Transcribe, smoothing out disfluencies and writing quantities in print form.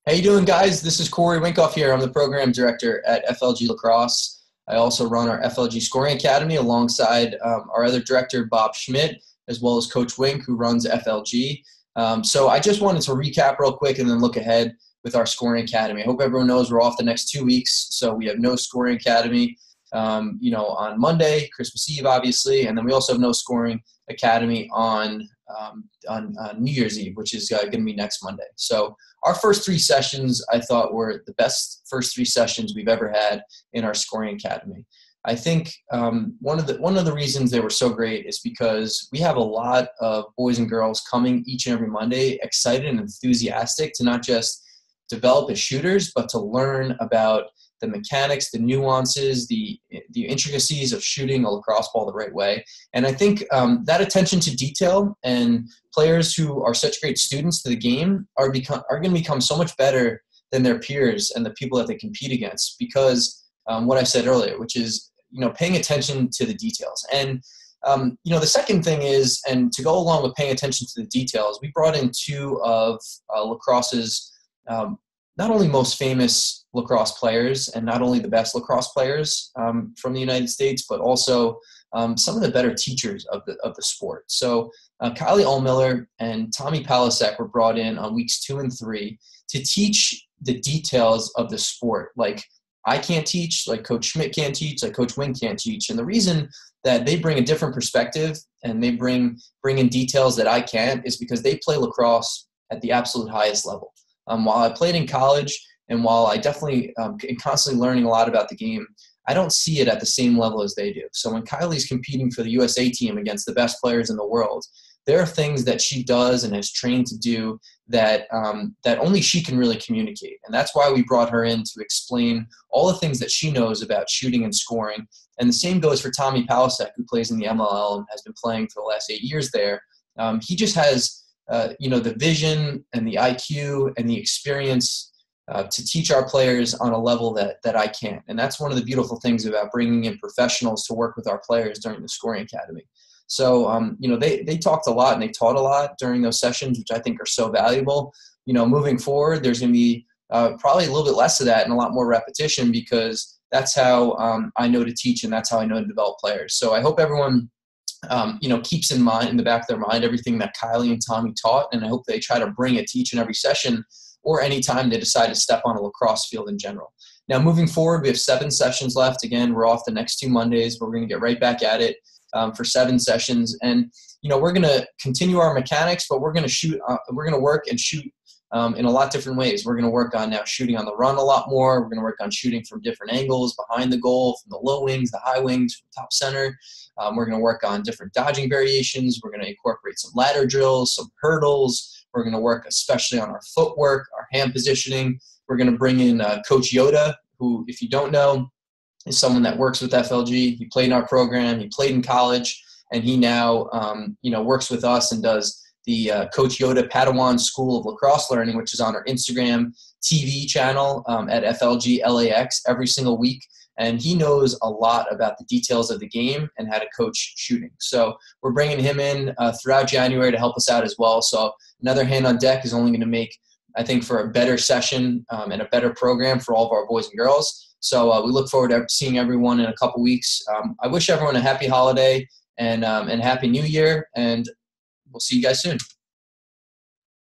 How you doing, guys? This is Corey Winkoff here. I'm the program director at FLG Lacrosse. I also run our FLG Scoring Academy alongside our other director, Bob Schmidt, as well as Coach Wink, who runs FLG. So I just wanted to recap real quick and then look ahead with our Scoring Academy. I hope everyone knows we're off the next 2 weeks, so we have no Scoring Academy, on Monday, Christmas Eve, obviously, and then we also have no Scoring Academy on New Year's Eve, which is going to be next Monday. So our first 3 sessions, I thought, were the best first 3 sessions we've ever had in our Scoring Academy. I think one of the reasons they were so great is because we have a lot of boys and girls coming each and every Monday, excited and enthusiastic to not just develop as shooters, but to learn about the mechanics, the nuances, the intricacies of shooting a lacrosse ball the right way. And I think that attention to detail and players who are such great students to the game are going to become so much better than their peers and the people that they compete against because what I said earlier, which is, paying attention to the details. And, the second thing is, and to go along with paying attention to the details, we brought in 2 of lacrosse's not only most famous lacrosse players and not only the best lacrosse players from the United States, but also some of the better teachers of the sport. So Kylie Allmiller and Tommy Palasek were brought in on weeks 2 and 3 to teach the details of the sport. Like I can't teach, like Coach Schmidt can't teach, like Coach Wing can't teach. And the reason that they bring a different perspective and they bring in details that I can't is because they play lacrosse at the absolute highest level. While I played in college and while I definitely am constantly learning a lot about the game, I don't see it at the same level as they do. So when Kylie's competing for the USA team against the best players in the world, there are things that she does and has trained to do that only she can really communicate. And that's why we brought her in to explain all the things that she knows about shooting and scoring. And the same goes for Tommy Palasek, who plays in the MLL and has been playing for the last 8 years there. He just has the vision and the IQ and the experience to teach our players on a level that I can't. And that's one of the beautiful things about bringing in professionals to work with our players during the Scoring Academy. So, they talked a lot and they taught a lot during those sessions, which I think are so valuable. Moving forward, there's going to be probably a little bit less of that and a lot more repetition because that's how I know to teach and that's how I know to develop players. So I hope everyone keeps in mind, in the back of their mind, everything that Kylie and Tommy taught. And I hope they try to bring it to each and every session or anytime they decide to step on a lacrosse field in general. Now, moving forward, we have 7 sessions left. Again, we're off the next 2 Mondays, but we're going to get right back at it for 7 sessions. And, we're going to continue our mechanics, but we're going to work and shoot in a lot different ways. We're going to work on now shooting on the run a lot more. We're going to work on shooting from different angles, behind the goal, from the low wings, the high wings, from top center. We're going to work on different dodging variations. We're going to incorporate some ladder drills, some hurdles. We're going to work especially on our footwork, our hand positioning. We're going to bring in Coach Yoda, who, if you don't know, is someone that works with FLG. He played in our program. He played in college, and he now works with us and does the Coach Yoda Padawan School of Lacrosse Learning, which is on our Instagram TV channel at FLG LAX every single week. And he knows a lot about the details of the game and how to coach shooting. So we're bringing him in throughout January to help us out as well. So another hand on deck is only going to make, I think, for a better session and a better program for all of our boys and girls. So we look forward to seeing everyone in a couple weeks. I wish everyone a happy holiday and happy New Year, and we'll see you guys soon.